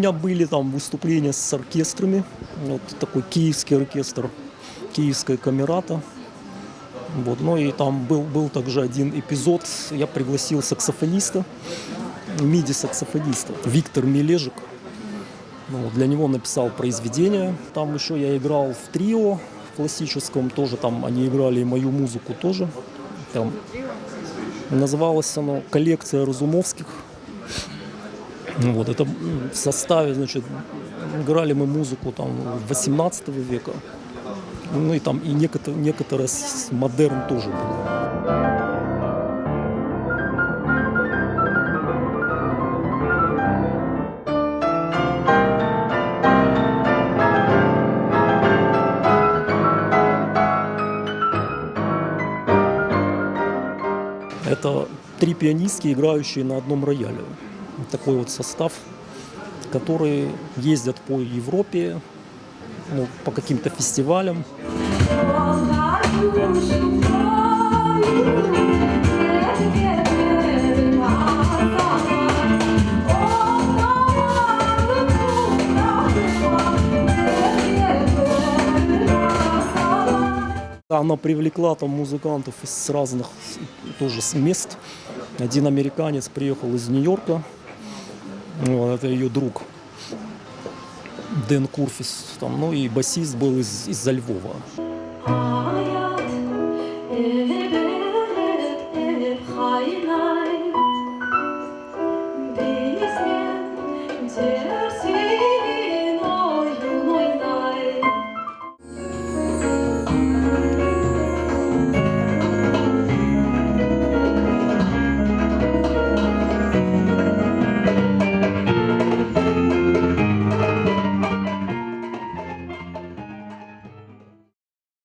меня были там выступления с оркестрами. Вот такой киевский оркестр, киевская камерата. Вот. Ну и там был также один эпизод. Я пригласил саксофониста, миди-саксофониста Виктор Мележик. Ну, для него написал произведение. Там еще я играл в трио классическом, тоже там они играли и мою музыку тоже. Там называлось оно «Коллекция Разумовских». Вот, это в составе, значит, играли мы музыку там 18 века. Ну и там и некоторые модерн тоже было. Это 3 пианистки, играющие на одном рояле. Такой вот состав, который ездят по Европе, ну, по каким-то фестивалям. Она привлекла там музыкантов с разных тоже мест. Один американец приехал из Нью-Йорка, вот, это ее друг Дэн Курфис, там, ну и басист был из Львова.